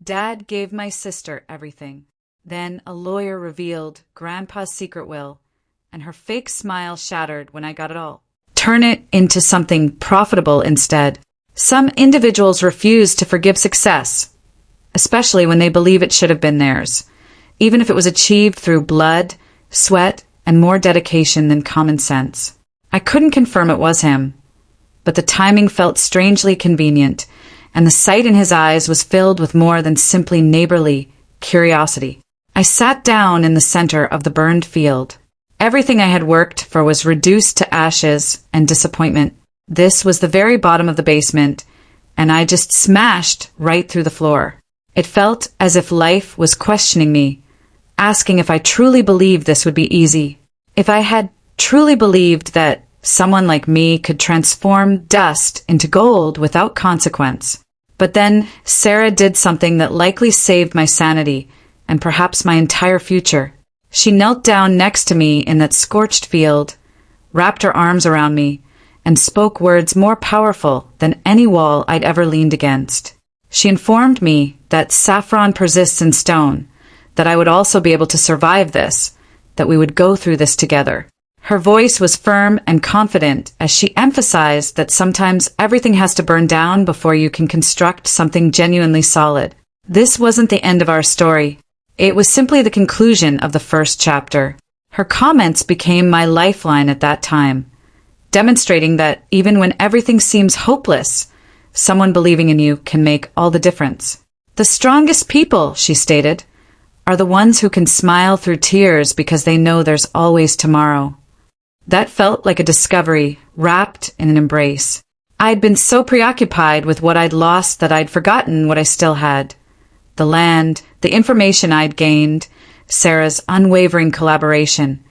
Dad gave my sister everything. Then a lawyer revealed Grandpa's secret will, and her fake smile shattered when I got it all. Turn it into something profitable instead. Some individuals refuse to forgive success, especially when they believe it should have been theirs, even if it was achieved through blood, sweat, and more dedication than common sense. I couldn't confirm it was him, but the timing felt strangely convenient, and the sight in his eyes was filled with more than simply neighborly curiosity. I sat down in the center of the burned field. Everything I had worked for was reduced to ashes and disappointment. This was the very bottom of the basement, and I just smashed right through the floor. It felt as if life was questioning me, asking if I truly believed this would be easy. If I had truly believed that someone like me could transform dust into gold without consequence. But then Sarah did something that likely saved my sanity and perhaps my entire future. She knelt down next to me in that scorched field, wrapped her arms around me, and spoke words more powerful than any wall I'd ever leaned against. She informed me that saffron persists in stone, that I would also be able to survive this, that we would go through this together. Her voice was firm and confident as she emphasized that sometimes everything has to burn down before you can construct something genuinely solid. This wasn't the end of our story. It was simply the conclusion of the first chapter. Her comments became my lifeline at that time, demonstrating that even when everything seems hopeless, someone believing in you can make all the difference. The strongest people, she stated, are the ones who can smile through tears because they know there's always tomorrow. That felt like a discovery wrapped in an embrace. I'd been so preoccupied with what I'd lost that I'd forgotten what I still had. The land, the information I'd gained, Sarah's unwavering collaboration,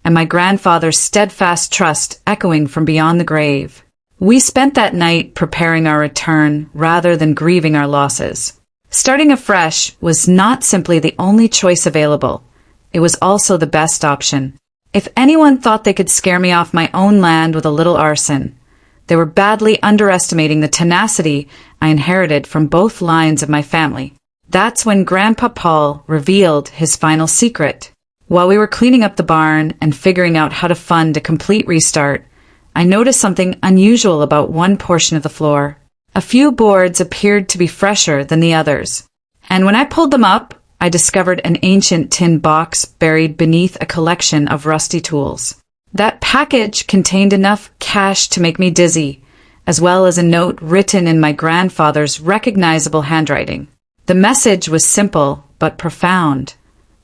and my grandfather's steadfast trust echoing from beyond the grave. We spent that night preparing our return rather than grieving our losses. Starting afresh was not simply the only choice available. It was also the best option. If anyone thought they could scare me off my own land with a little arson, they were badly underestimating the tenacity I inherited from both lines of my family. That's when Grandpa Paul revealed his final secret. While we were cleaning up the barn and figuring out how to fund a complete restart, I noticed something unusual about one portion of the floor. A few boards appeared to be fresher than the others, and when I pulled them up, I discovered an ancient tin box buried beneath a collection of rusty tools. That package contained enough cash to make me dizzy, as well as a note written in my grandfather's recognizable handwriting. The message was simple but profound.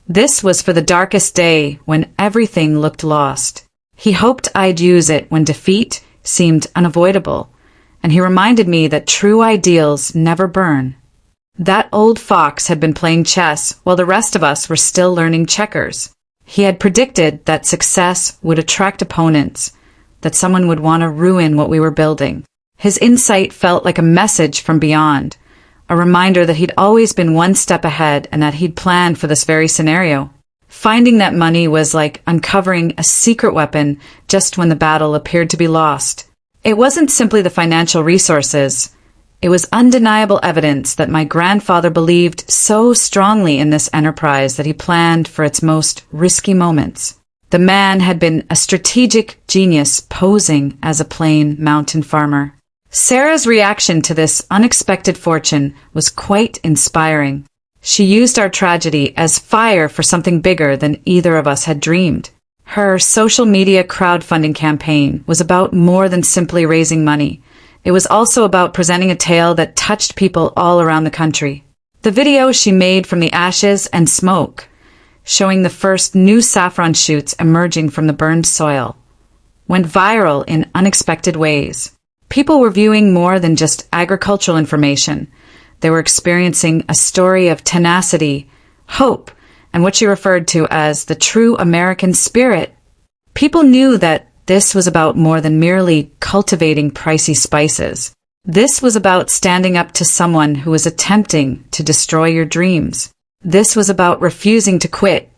This was for the darkest day when everything looked lost. He hoped I'd use it when defeat seemed unavoidable, and he reminded me that true ideals never burn. That old fox had been playing chess while the rest of us were still learning checkers. He had predicted that success would attract opponents, that someone would want to ruin what we were building. His insight felt like a message from beyond, a reminder that he'd always been one step ahead and that he'd planned for this very scenario. Finding that money was like uncovering a secret weapon just when the battle appeared to be lost. It wasn't simply the financial resources. It was undeniable evidence that my grandfather believed so strongly in this enterprise that he planned for its most risky moments. The man had been a strategic genius posing as a plain mountain farmer. Sarah's reaction to this unexpected fortune was quite inspiring. She used our tragedy as fire for something bigger than either of us had dreamed. Her social media crowdfunding campaign was about more than simply raising money. It was also about presenting a tale that touched people all around the country. The video she made from the ashes and smoke, showing the first new saffron shoots emerging from the burned soil, went viral in unexpected ways. People were viewing more than just agricultural information. They were experiencing a story of tenacity, hope, and what she referred to as the true American spirit. People knew that this was about more than merely cultivating pricey spices. This was about standing up to someone who was attempting to destroy your dreams. This was about refusing to quit,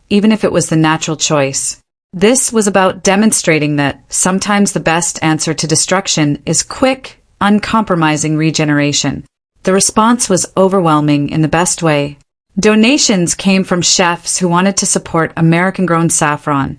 even if it was the natural choice. This was about demonstrating that sometimes the best answer to destruction is quick, uncompromising regeneration. The response was overwhelming in the best way. Donations came from chefs who wanted to support American-grown saffron,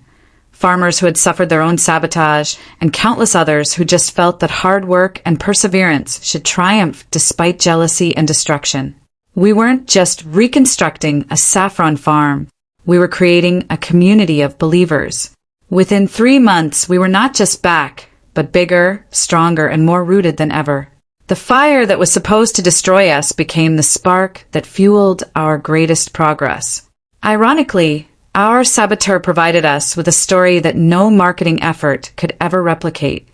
farmers who had suffered their own sabotage, and countless others who just felt that hard work and perseverance should triumph despite jealousy and destruction. We weren't just reconstructing a saffron farm. We were creating a community of believers. Within 3 months, we were not just back, but bigger, stronger, and more rooted than ever. The fire that was supposed to destroy us became the spark that fueled our greatest progress. Ironically, our saboteur provided us with a story that no marketing effort could ever replicate.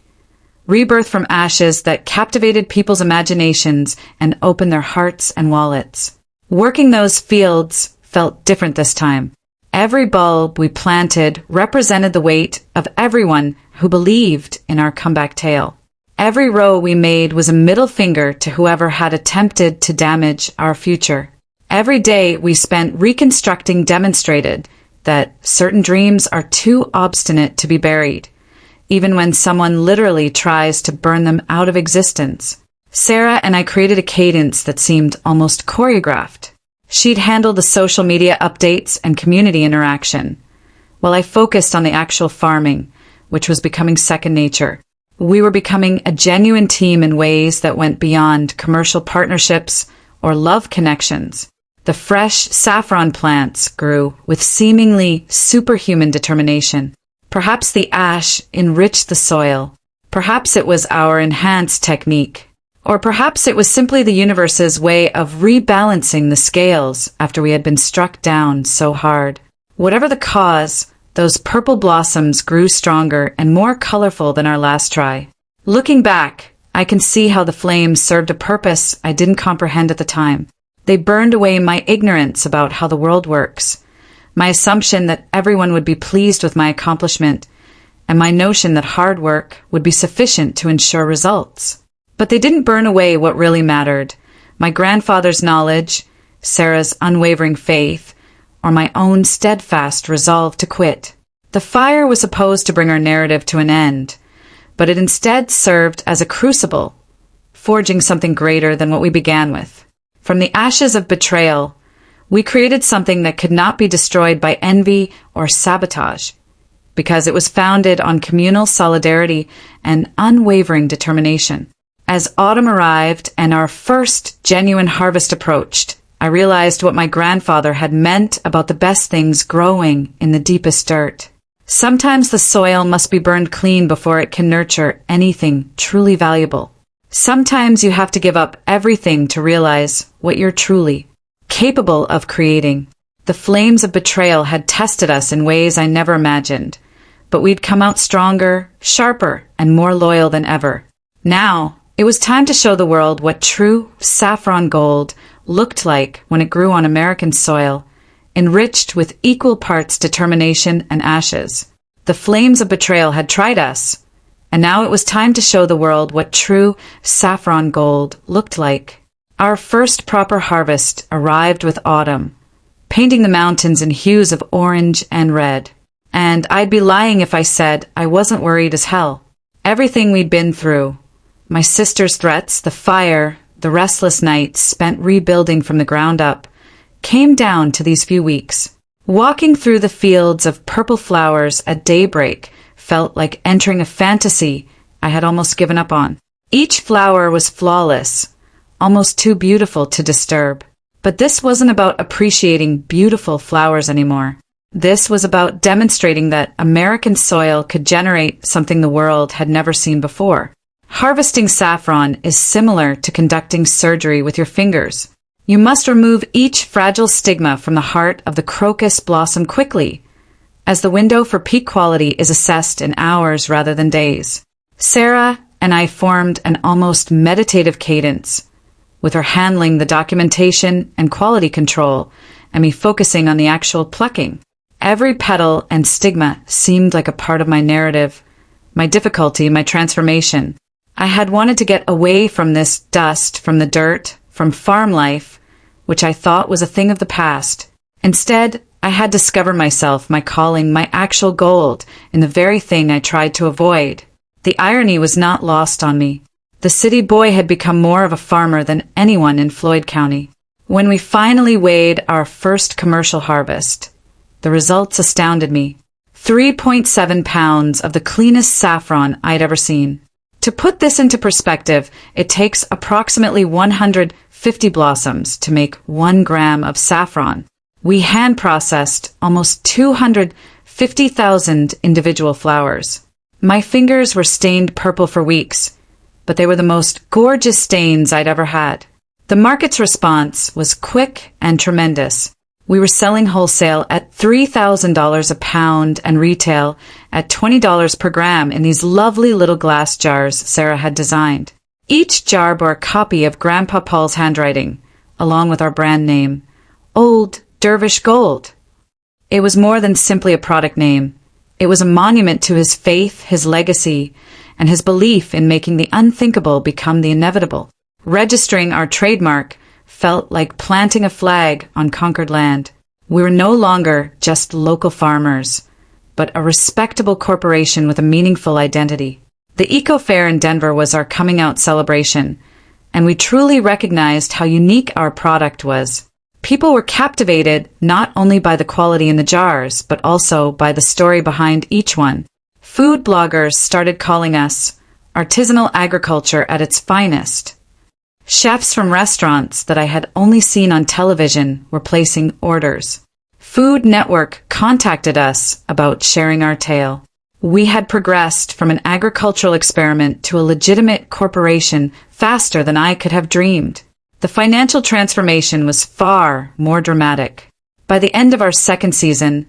Rebirth from ashes that captivated people's imaginations and opened their hearts and wallets. Working those fields felt different this time. Every bulb we planted represented the weight of everyone who believed in our comeback tale. Every row we made was a middle finger to whoever had attempted to damage our future. Every day we spent reconstructing demonstrated that certain dreams are too obstinate to be buried, even when someone literally tries to burn them out of existence. Sarah and I created a cadence that seemed almost choreographed. She'd handle the social media updates and community interaction, while I focused on the actual farming, which was becoming second nature. We were becoming a genuine team in ways that went beyond commercial partnerships or love connections. The fresh saffron plants grew with seemingly superhuman determination. Perhaps the ash enriched the soil. Perhaps it was our enhanced technique. Or perhaps it was simply the universe's way of rebalancing the scales after we had been struck down so hard. Whatever the cause, those purple blossoms grew stronger and more colorful than our last try. Looking back, I can see how the flames served a purpose I didn't comprehend at the time. They burned away my ignorance about how the world works, my assumption that everyone would be pleased with my accomplishment, and my notion that hard work would be sufficient to ensure results. But they didn't burn away what really mattered: my grandfather's knowledge, Sarah's unwavering faith, or my own steadfast resolve to quit. The fire was supposed to bring our narrative to an end, but it instead served as a crucible, forging something greater than what we began with. From the ashes of betrayal, we created something that could not be destroyed by envy or sabotage, because it was founded on communal solidarity and unwavering determination. As autumn arrived and our first genuine harvest approached, I realized what my grandfather had meant about the best things growing in the deepest dirt. Sometimes the soil must be burned clean before it can nurture anything truly valuable. Sometimes you have to give up everything to realize what you're truly capable of creating. The flames of betrayal had tested us in ways I never imagined, but we'd come out stronger, sharper, and more loyal than ever. Now, it was time to show the world what true saffron gold looked like when it grew on American soil, enriched with equal parts determination and ashes. The flames of betrayal had tried us, and now it was time to show the world what true saffron gold looked like. Our first proper harvest arrived with autumn, painting the mountains in hues of orange and red. And I'd be lying if I said I wasn't worried as hell. Everything we'd been through, my sister's threats, the fire, the restless nights spent rebuilding from the ground up, came down to these few weeks. Walking through the fields of purple flowers at daybreak felt like entering a fantasy I had almost given up on. Each flower was flawless, almost too beautiful to disturb. But this wasn't about appreciating beautiful flowers anymore. This was about demonstrating that American soil could generate something the world had never seen before. Harvesting saffron is similar to conducting surgery with your fingers. You must remove each fragile stigma from the heart of the crocus blossom quickly, as the window for peak quality is assessed in hours rather than days. Sarah and I formed an almost meditative cadence, with her handling the documentation and quality control, and me focusing on the actual plucking. Every petal and stigma seemed like a part of my narrative, my difficulty, my transformation. I had wanted to get away from this dust, from the dirt, from farm life, which I thought was a thing of the past. Instead, I had discovered myself, my calling, my actual gold in the very thing I tried to avoid. The irony was not lost on me. The city boy had become more of a farmer than anyone in Floyd County. When we finally weighed our first commercial harvest, the results astounded me. 3.7 pounds of the cleanest saffron I'd ever seen. To put this into perspective, it takes approximately 150 blossoms to make 1 gram of saffron. We hand-processed almost 250,000 individual flowers. My fingers were stained purple for weeks, but they were the most gorgeous stains I'd ever had. The market's response was quick and tremendous. We were selling wholesale at $3,000 a pound and retail at $20 per gram in these lovely little glass jars Sarah had designed. Each jar bore a copy of Grandpa Paul's handwriting, along with our brand name, Old Dervish Gold. It was more than simply a product name. It was a monument to his faith, his legacy, and his belief in making the unthinkable become the inevitable. Registering our trademark felt like planting a flag on conquered land. We were no longer just local farmers, but a respectable corporation with a meaningful identity. The Eco Fair in Denver was our coming out celebration, and we truly recognized how unique our product was. People were captivated not only by the quality in the jars, but also by the story behind each one. Food bloggers started calling us artisanal agriculture at its finest. Chefs from restaurants that I had only seen on television were placing orders. Food Network contacted us about sharing our tale. We had progressed from an agricultural experiment to a legitimate corporation faster than I could have dreamed. The financial transformation was far more dramatic. By the end of our second season,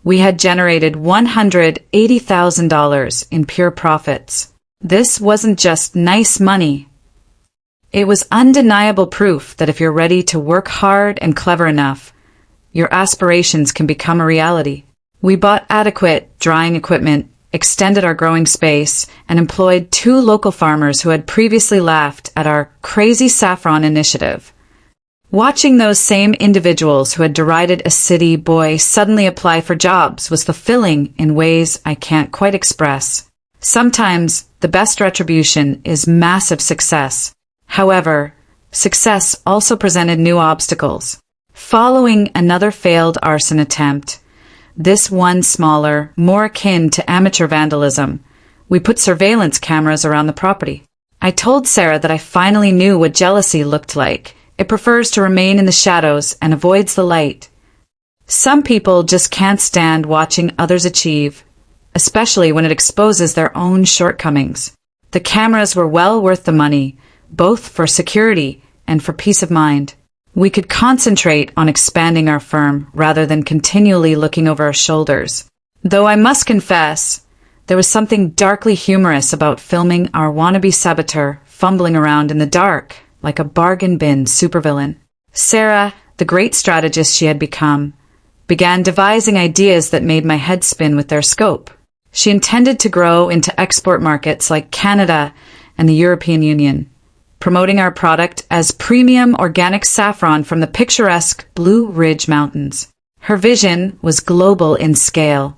we had generated $180,000 in pure profits. This wasn't just nice money. It was undeniable proof that if you're ready to work hard and clever enough, your aspirations can become a reality. We bought adequate drying equipment, extended our growing space, and employed 2 local farmers who had previously laughed at our crazy saffron initiative. Watching those same individuals who had derided a city boy suddenly apply for jobs was fulfilling in ways I can't quite express. Sometimes the best retribution is massive success. However, success also presented new obstacles. Following another failed arson attempt, this one smaller, more akin to amateur vandalism, we put surveillance cameras around the property. I told Sarah that I finally knew what jealousy looked like. It prefers to remain in the shadows and avoids the light. Some people just can't stand watching others achieve, especially when it exposes their own shortcomings. The cameras were well worth the money, both for security and for peace of mind. We could concentrate on expanding our firm rather than continually looking over our shoulders. Though I must confess, there was something darkly humorous about filming our wannabe saboteur fumbling around in the dark like a bargain bin supervillain. Sarah, the great strategist she had become, began devising ideas that made my head spin with their scope. She intended to grow into export markets like Canada and the European Union, promoting our product as premium organic saffron from the picturesque Blue Ridge Mountains. Her vision was global in scale,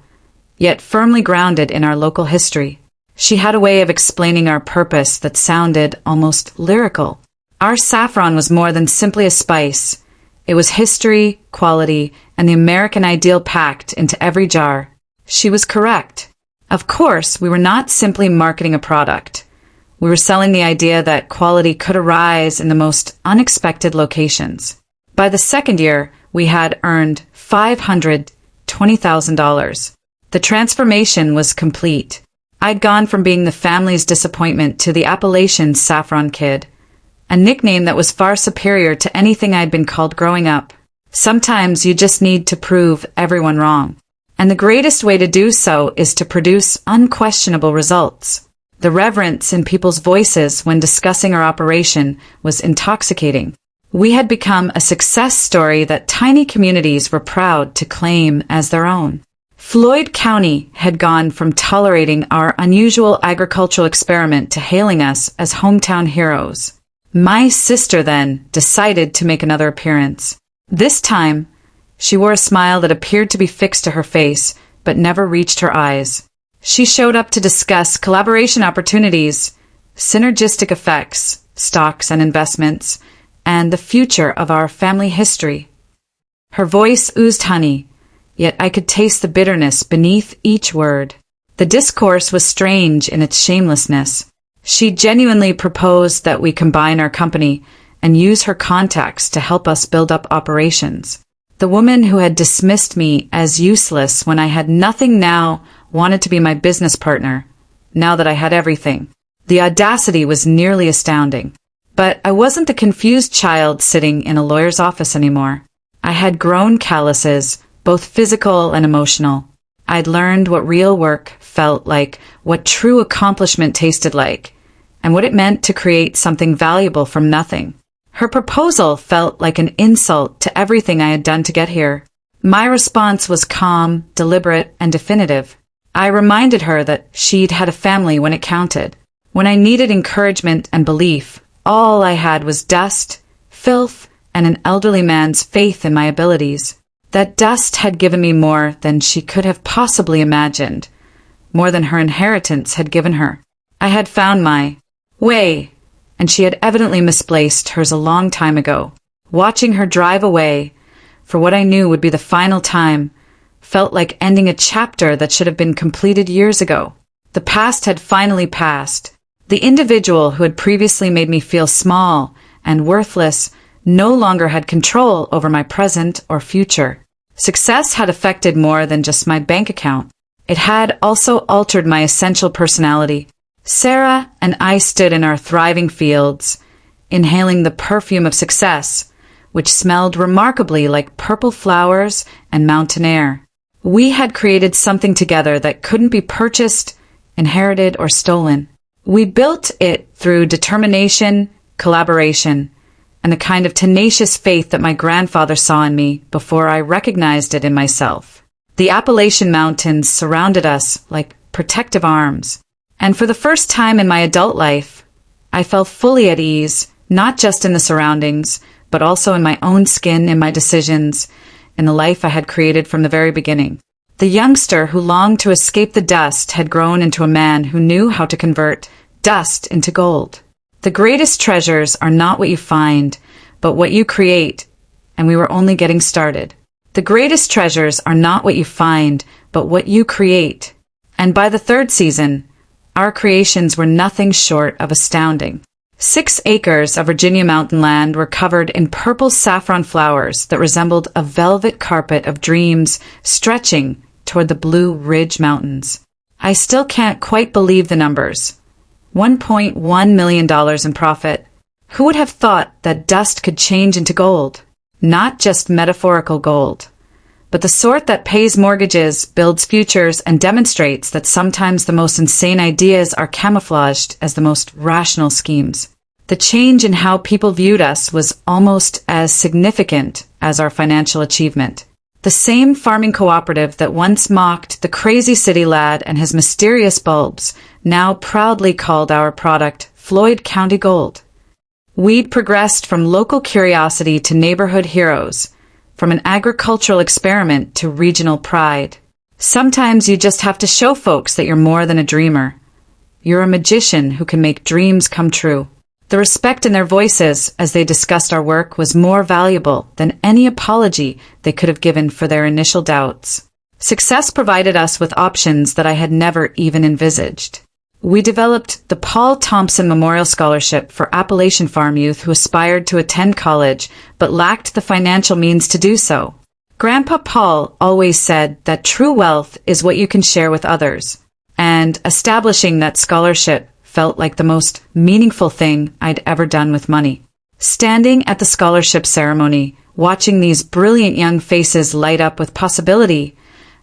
yet firmly grounded in our local history. She had a way of explaining our purpose that sounded almost lyrical. Our saffron was more than simply a spice. It was history, quality, and the American ideal packed into every jar. She was correct. Of course, we were not simply marketing a product. We were selling the idea that quality could arise in the most unexpected locations. By the second year, we had earned $520,000. The transformation was complete. I'd gone from being the family's disappointment to the Appalachian Saffron Kid, a nickname that was far superior to anything I'd been called growing up. Sometimes you just need to prove everyone wrong. And the greatest way to do so is to produce unquestionable results. The reverence in people's voices when discussing our operation was intoxicating. We had become a success story that tiny communities were proud to claim as their own. Floyd County had gone from tolerating our unusual agricultural experiment to hailing us as hometown heroes. My sister then decided to make another appearance. This time, she wore a smile that appeared to be fixed to her face, but never reached her eyes. She showed up to discuss collaboration opportunities, synergistic effects, stocks and investments, and the future of our family history. Her voice oozed honey, yet I could taste the bitterness beneath each word. The discourse was strange in its shamelessness. She genuinely proposed that we combine our company and use her contacts to help us build up operations. The woman who had dismissed me as useless when I had nothing now wanted to be my business partner, now that I had everything. The audacity was nearly astounding. But I wasn't the confused child sitting in a lawyer's office anymore. I had grown calluses, both physical and emotional. I'd learned what real work felt like, what true accomplishment tasted like, and what it meant to create something valuable from nothing. Her proposal felt like an insult to everything I had done to get here. My response was calm, deliberate, and definitive. I reminded her that she'd had a family when it counted. When I needed encouragement and belief, all I had was dust, filth, and an elderly man's faith in my abilities. That dust had given me more than she could have possibly imagined, more than her inheritance had given her. I had found my way, and she had evidently misplaced hers a long time ago. Watching her drive away, for what I knew would be the final time, felt like ending a chapter that should have been completed years ago. The past had finally passed. The individual who had previously made me feel small and worthless no longer had control over my present or future. Success had affected more than just my bank account. It had also altered my essential personality. Sarah and I stood in our thriving fields, inhaling the perfume of success, which smelled remarkably like purple flowers and mountain air. We had created something together that couldn't be purchased, inherited, or stolen. We built it through determination, collaboration, and the kind of tenacious faith that my grandfather saw in me before I recognized it in myself. The Appalachian Mountains surrounded us like protective arms, and for the first time in my adult life, I felt fully at ease, not just in the surroundings, but also in my own skin, in my decisions, in the life I had created from the very beginning. The youngster who longed to escape the dust had grown into a man who knew how to convert dust into gold. The greatest treasures are not what you find, but what you create, and we were only getting started. The greatest treasures are not what you find, but what you create. And by the third season, our creations were nothing short of astounding. 6 acres of Virginia mountain land were covered in purple saffron flowers that resembled a velvet carpet of dreams stretching toward the Blue Ridge Mountains. I still can't quite believe the numbers. $1.1 million in profit. Who would have thought that dust could change into gold? Not just metaphorical gold, but the sort that pays mortgages, builds futures, and demonstrates that sometimes the most insane ideas are camouflaged as the most rational schemes. The change in how people viewed us was almost as significant as our financial achievement. The same farming cooperative that once mocked the crazy city lad and his mysterious bulbs now proudly called our product Floyd County Gold. We'd progressed from local curiosity to neighborhood heroes, from an agricultural experiment to regional pride. Sometimes you just have to show folks that you're more than a dreamer. You're a magician who can make dreams come true. The respect in their voices as they discussed our work was more valuable than any apology they could have given for their initial doubts. Success provided us with options that I had never even envisaged. We developed the Paul Thompson Memorial Scholarship for Appalachian farm youth who aspired to attend college but lacked the financial means to do so. Grandpa Paul always said that true wealth is what you can share with others, and establishing that scholarship felt like the most meaningful thing I'd ever done with money. Standing at the scholarship ceremony, watching these brilliant young faces light up with possibility,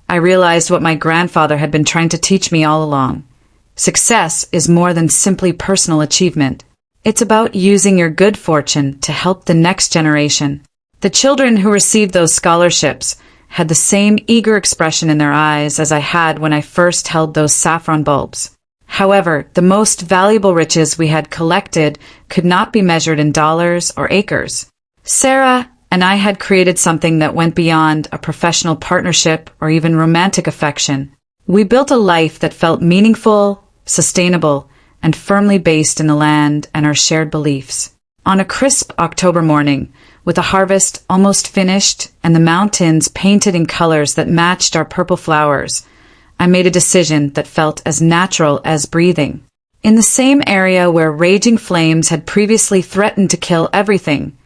I realized what my grandfather had been trying to teach me all along. Success is more than simply personal achievement. It's about using your good fortune to help the next generation. The children who received those scholarships had the same eager expression in their eyes as I had when I first held those saffron bulbs. However, the most valuable riches we had collected could not be measured in dollars or acres. Sarah and I had created something that went beyond a professional partnership or even romantic affection. We built a life that felt meaningful, sustainable, and firmly based in the land and our shared beliefs. On a crisp October morning, with the harvest almost finished and the mountains painted in colors that matched our purple flowers, I made a decision that felt as natural as breathing. In the same area where raging flames had previously threatened to kill everything,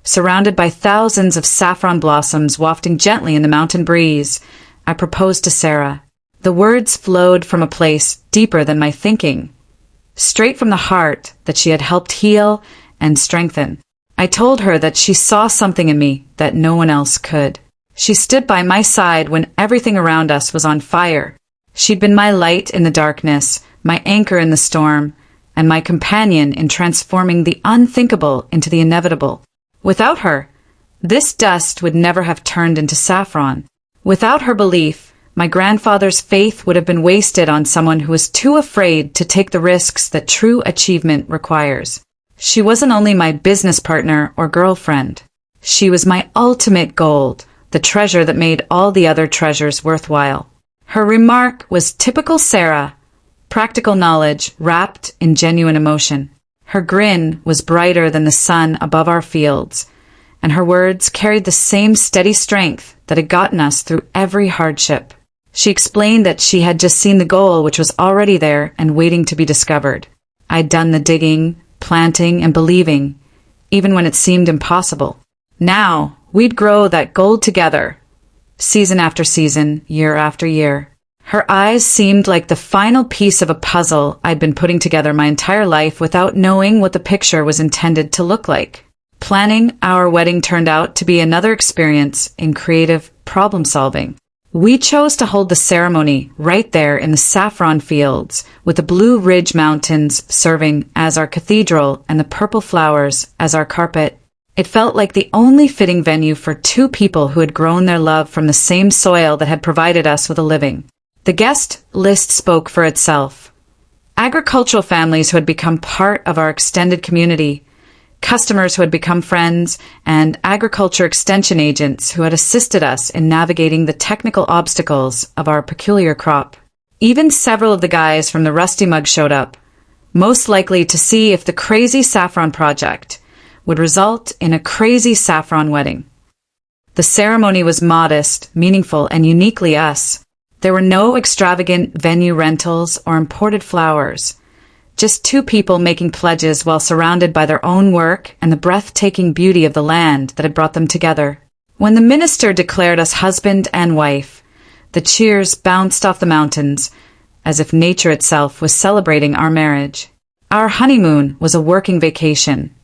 surrounded by thousands of saffron blossoms wafting gently in the mountain breeze, I proposed to Sarah. The words flowed from a place deeper than my thinking, straight from the heart that she had helped heal and strengthen. I told her that she saw something in me that no one else could. She stood by my side when everything around us was on fire. She'd been my light in the darkness, my anchor in the storm, and my companion in transforming the unthinkable into the inevitable. Without her, this dust would never have turned into saffron. Without her belief, my grandfather's faith would have been wasted on someone who was too afraid to take the risks that true achievement requires. She wasn't only my business partner or girlfriend. She was my ultimate gold, the treasure that made all the other treasures worthwhile. Her remark was typical Sarah, practical knowledge wrapped in genuine emotion. Her grin was brighter than the sun above our fields, and her words carried the same steady strength that had gotten us through every hardship. She explained that she had just seen the goal, which was already there and waiting to be discovered. I'd done the digging, planting, and believing, even when it seemed impossible. Now, we'd grow that gold together, season after season, year after year. Her eyes seemed like the final piece of a puzzle I'd been putting together my entire life without knowing what the picture was intended to look like. Planning our wedding turned out to be another experience in creative problem-solving. We chose to hold the ceremony right there in the saffron fields, with the Blue Ridge Mountains serving as our cathedral and the purple flowers as our carpet. It felt like the only fitting venue for two people who had grown their love from the same soil that had provided us with a living. The guest list spoke for itself. Agricultural families who had become part of our extended community, customers who had become friends, and agriculture extension agents who had assisted us in navigating the technical obstacles of our peculiar crop. Even several of the guys from the Rusty Mug showed up, most likely to see if the crazy saffron project would result in a crazy saffron wedding. The ceremony was modest, meaningful, and uniquely us. There were no extravagant venue rentals or imported flowers. Just two people making pledges while surrounded by their own work and the breathtaking beauty of the land that had brought them together. When the minister declared us husband and wife, the cheers bounced off the mountains, as if nature itself was celebrating our marriage. Our honeymoon was a working vacation,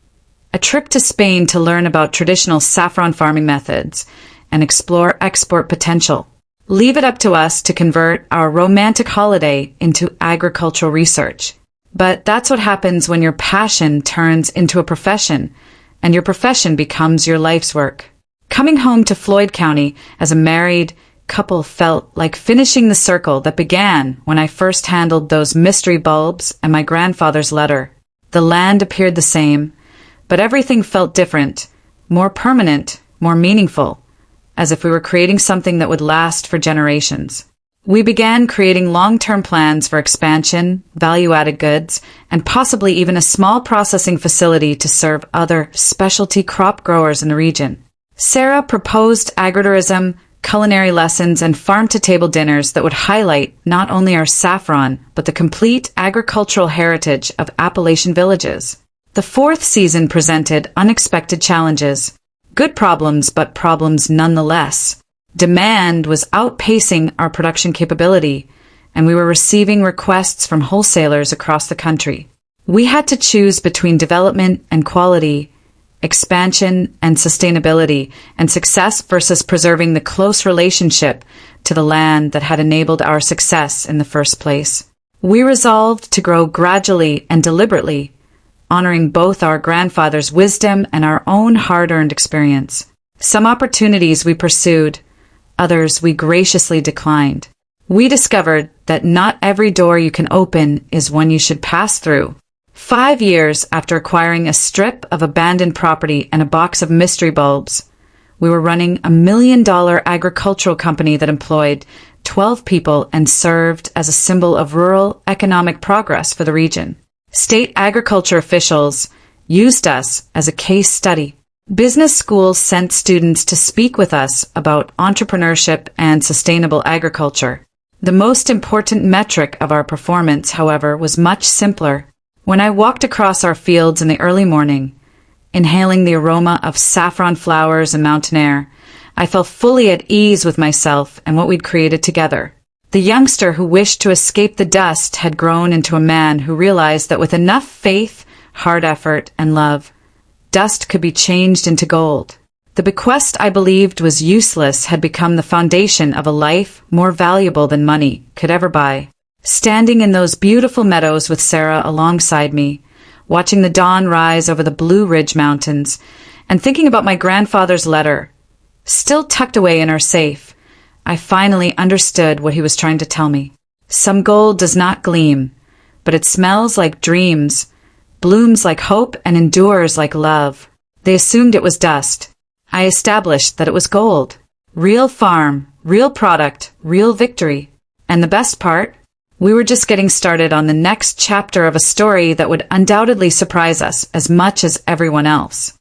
a trip to Spain to learn about traditional saffron farming methods and explore export potential. Leave it up to us to convert our romantic holiday into agricultural research. But that's what happens when your passion turns into a profession, and your profession becomes your life's work. Coming home to Floyd County as a married couple felt like finishing the circle that began when I first handled those mystery bulbs and my grandfather's letter. The land appeared the same, but everything felt different, more permanent, more meaningful, as if we were creating something that would last for generations. We began creating long-term plans for expansion, value-added goods, and possibly even a small processing facility to serve other specialty crop growers in the region. Sarah proposed agritourism, culinary lessons, and farm-to-table dinners that would highlight not only our saffron, but the complete agricultural heritage of Appalachian villages. The fourth season presented unexpected challenges. Good problems, but problems nonetheless. Demand was outpacing our production capability, and we were receiving requests from wholesalers across the country. We had to choose between development and quality, expansion and sustainability, and success versus preserving the close relationship to the land that had enabled our success in the first place. We resolved to grow gradually and deliberately, honoring both our grandfather's wisdom and our own hard-earned experience. Some opportunities we pursued, others we graciously declined. We discovered that not every door you can open is one you should pass through. 5 years after acquiring a strip of abandoned property and a box of mystery bulbs, we were running a $1 million agricultural company that employed 12 people and served as a symbol of rural economic progress for the region. State agriculture officials used us as a case study. Business schools sent students to speak with us about entrepreneurship and sustainable agriculture. The most important metric of our performance, however, was much simpler. When I walked across our fields in the early morning, inhaling the aroma of saffron flowers and mountain air, I felt fully at ease with myself and what we'd created together. The youngster who wished to escape the dust had grown into a man who realized that with enough faith, hard effort, and love, dust could be changed into gold. The bequest I believed was useless had become the foundation of a life more valuable than money could ever buy. Standing in those beautiful meadows with Sarah alongside me, watching the dawn rise over the Blue Ridge Mountains, and thinking about my grandfather's letter, still tucked away in our safe, I finally understood what he was trying to tell me. Some gold does not gleam, but it smells like dreams, blooms like hope, and endures like love. They assumed it was dust. I established that it was gold. Real farm, real product, real victory. And the best part? We were just getting started on the next chapter of a story that would undoubtedly surprise us as much as everyone else.